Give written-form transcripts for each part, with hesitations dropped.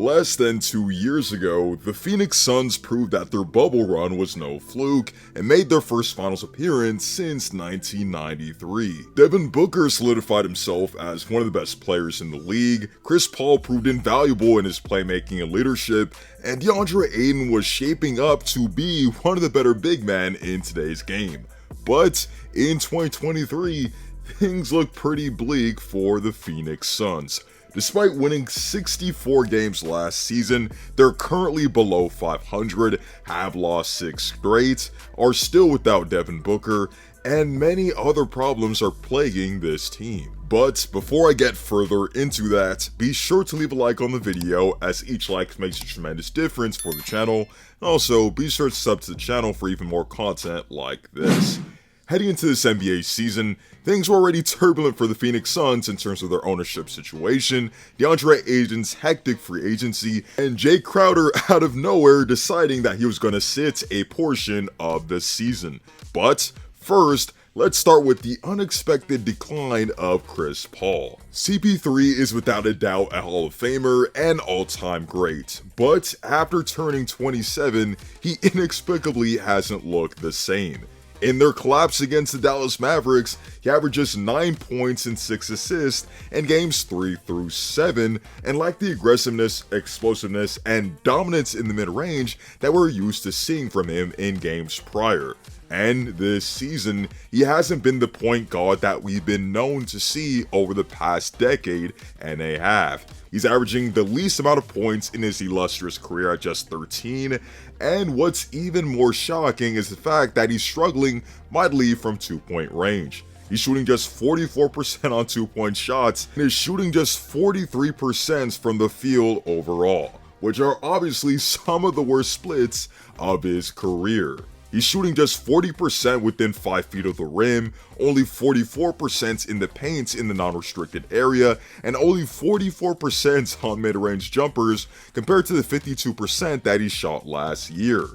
Less than 2 years ago, the Phoenix Suns proved that their bubble run was no fluke and made their first finals appearance since 1993. Devin Booker solidified himself as one of the best players in the league, Chris Paul proved invaluable in his playmaking and leadership, and Deandre Ayton was shaping up to be one of the better big men in today's game. But in 2023, things look pretty bleak for the Phoenix Suns. Despite winning 64 games last season, they're currently below 500, have lost 6 straight, are still without Devin Booker, and many other problems are plaguing this team. But before I get further into that, be sure to leave a like on the video, as each like makes a tremendous difference for the channel. Also, be sure to sub to the channel for even more content like this. Heading into this NBA season, things were already turbulent for the Phoenix Suns in terms of their ownership situation, Deandre Ayton's hectic free agency, and Jay Crowder out of nowhere deciding that he was going to sit a portion of the season. But first, let's start with the unexpected decline of Chris Paul. CP3 is without a doubt a Hall of Famer and all-time great, but after turning 27, he inexplicably hasn't looked the same. In their collapse against the Dallas Mavericks, he averaged just 9 points and 6 assists in games 3 through 7, and lacked the aggressiveness, explosiveness, and dominance in the mid-range that we're used to seeing from him in games prior. And this season, he hasn't been the point guard that we've been known to see over the past decade and a half. He's averaging the least amount of points in his illustrious career at just 13, and what's even more shocking is the fact that he's struggling mightily from 2-point range. He's shooting just 44% on 2-point shots and is shooting just 43% from the field overall, which are obviously some of the worst splits of his career. He's shooting just 40% within 5 feet of the rim, only 44% in the paint in the non-restricted area, and only 44% on mid-range jumpers compared to the 52% that he shot last year.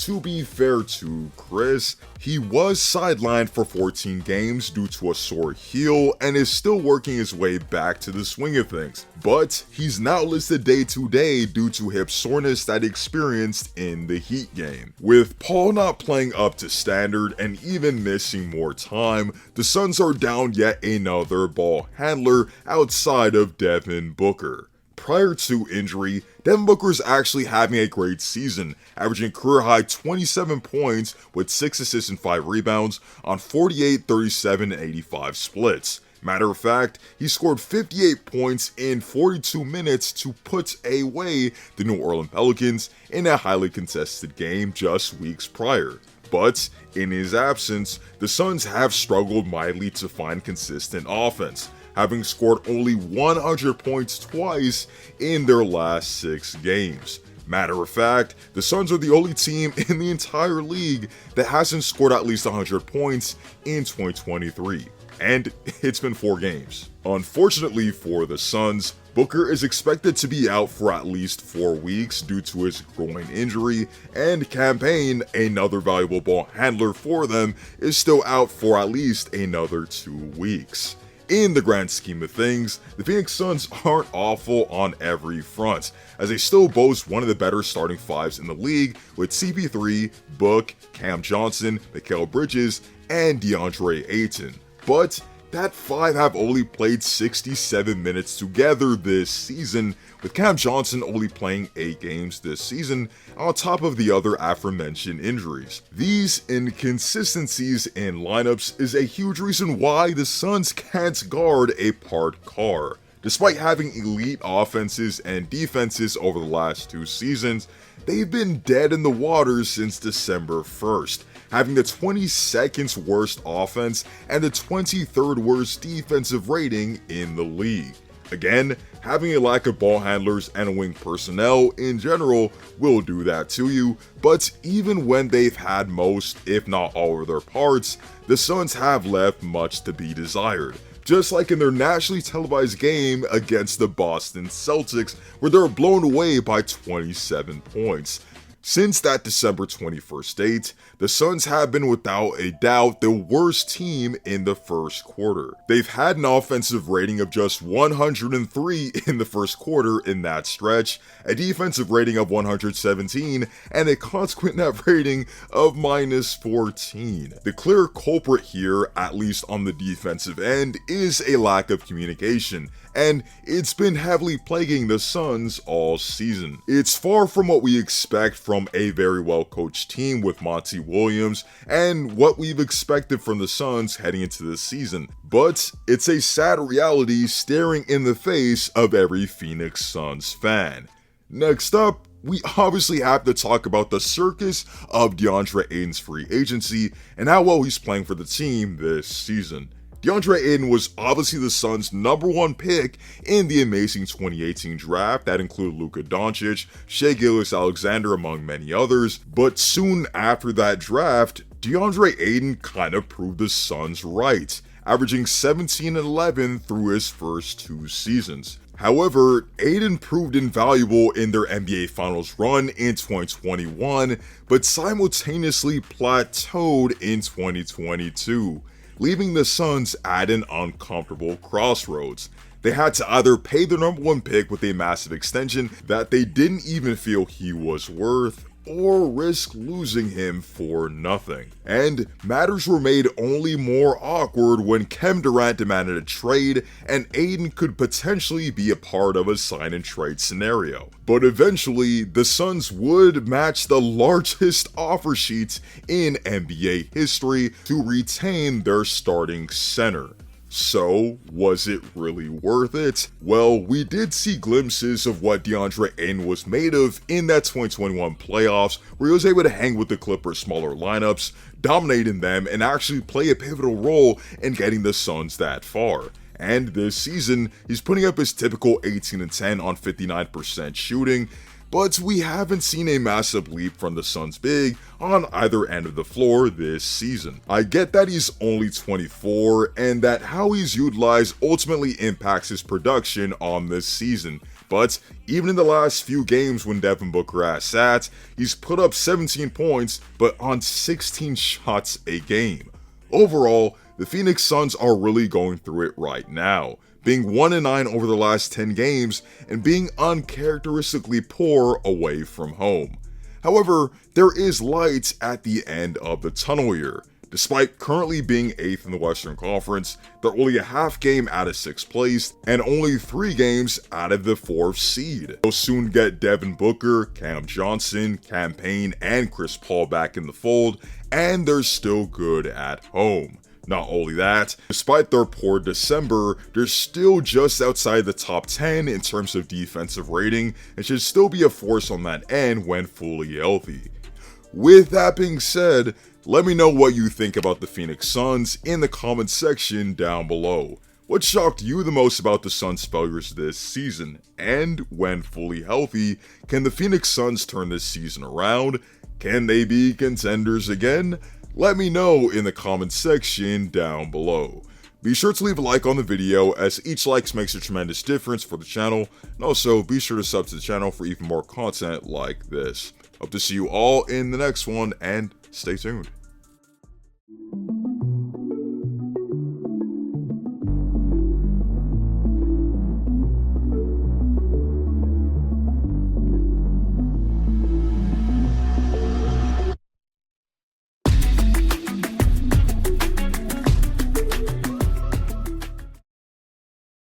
To be fair to Chris, he was sidelined for 14 games due to a sore heel and is still working his way back to the swing of things, but he's now listed day to day due to hip soreness that he experienced in the Heat game. With Paul not playing up to standard and even missing more time, the Suns are down yet another ball handler outside of Devin Booker. Prior to injury, Devin Booker's actually having a great season, averaging career-high 27 points with 6 assists and 5 rebounds on 48, 37, and 85 splits. Matter of fact, he scored 58 points in 42 minutes to put away the New Orleans Pelicans in a highly contested game just weeks prior. But in his absence, the Suns have struggled mightily to find consistent offense, having scored only 100 points twice in their last 6 games. Matter of fact, the Suns are the only team in the entire league that hasn't scored at least 100 points in 2023, and it's been 4 games. Unfortunately for the Suns, Booker is expected to be out for at least 4 weeks due to his groin injury, and Cam Payne, another valuable ball handler for them, is still out for at least another 2 weeks. In the grand scheme of things, the Phoenix Suns aren't awful on every front, as they still boast one of the better starting 5s in the league with CP3, Book, Cam Johnson, Mikal Bridges, and Deandre Ayton. But that 5 have only played 67 minutes together this season, with Cam Johnson only playing 8 games this season, on top of the other aforementioned injuries. These inconsistencies in lineups is a huge reason why the Suns can't guard a parked car. Despite having elite offenses and defenses over the last 2 seasons, they've been dead in the water since December 1st, having the 22nd worst offense and the 23rd worst defensive rating in the league. Again, having a lack of ball handlers and wing personnel in general will do that to you, but even when they've had most, if not all of their parts, the Suns have left much to be desired. Just like in their nationally televised game against the Boston Celtics, where they were blown away by 27 points. Since that December 21st date, the Suns have been without a doubt the worst team in the first quarter. They've had an offensive rating of just 103 in the first quarter in that stretch, a defensive rating of 117, and a consequent net rating of -14. The clear culprit here, at least on the defensive end, is a lack of communication, and it's been heavily plaguing the Suns all season. It's far from what we expect from a very well-coached team with Monty Williams and what we've expected from the Suns heading into this season, but it's a sad reality staring in the face of every Phoenix Suns fan. Next up, we obviously have to talk about the circus of Deandre Ayton's free agency and how well he's playing for the team this season. Deandre Ayton was obviously the Suns' #1 pick in the amazing 2018 draft that included Luka Doncic, Shai Gilgeous-Alexander, among many others, but soon after that draft, Deandre Ayton kind of proved the Suns right, averaging 17 and 11 through his first 2 seasons. However, Ayton proved invaluable in their NBA Finals run in 2021, but simultaneously plateaued in 2022. Leaving the Suns at an uncomfortable crossroads. They had to either pay their #1 pick with a massive extension that they didn't even feel he was worth, or risk losing him for nothing. And matters were made only more awkward when Kevin Durant demanded a trade and Ayton could potentially be a part of a sign and trade scenario. But eventually, the Suns would match the largest offer sheets in NBA history to retain their starting center. So, was it really worth it? Well, we did see glimpses of what Deandre Ayton was made of in that 2021 playoffs, where he was able to hang with the Clippers' smaller lineups, dominating them, and actually play a pivotal role in getting the Suns that far. And this season, he's putting up his typical 18 and 10 on 59% shooting, but we haven't seen a massive leap from the Suns big on either end of the floor this season. I get that he's only 24 and that how he's utilized ultimately impacts his production on this season, but even in the last few games when Devin Booker has sat, he's put up 17 points but on 16 shots a game. Overall, the Phoenix Suns are really going through it right now, being 1-9 over the last 10 games and being uncharacteristically poor away from home. However, there is light at the end of the tunnel here. Despite currently being 8th in the Western Conference, they're only a half game out of 6th place and only 3 games out of the 4th seed. They'll soon get Devin Booker, Cam Johnson, Cam Payne, and Chris Paul back in the fold, and they're still good at home. Not only that, despite their poor December, they're still just outside the top 10 in terms of defensive rating and should still be a force on that end when fully healthy. With that being said, let me know what you think about the Phoenix Suns in the comments section down below. What shocked you the most about the Suns' failures this season? And when fully healthy, can the Phoenix Suns turn this season around? Can they be contenders again? Let me know in the comments section down below. Be sure to leave a like on the video, as each like makes a tremendous difference for the channel, and also be sure to sub to the channel for even more content like this. Hope to see you all in the next one, and stay tuned.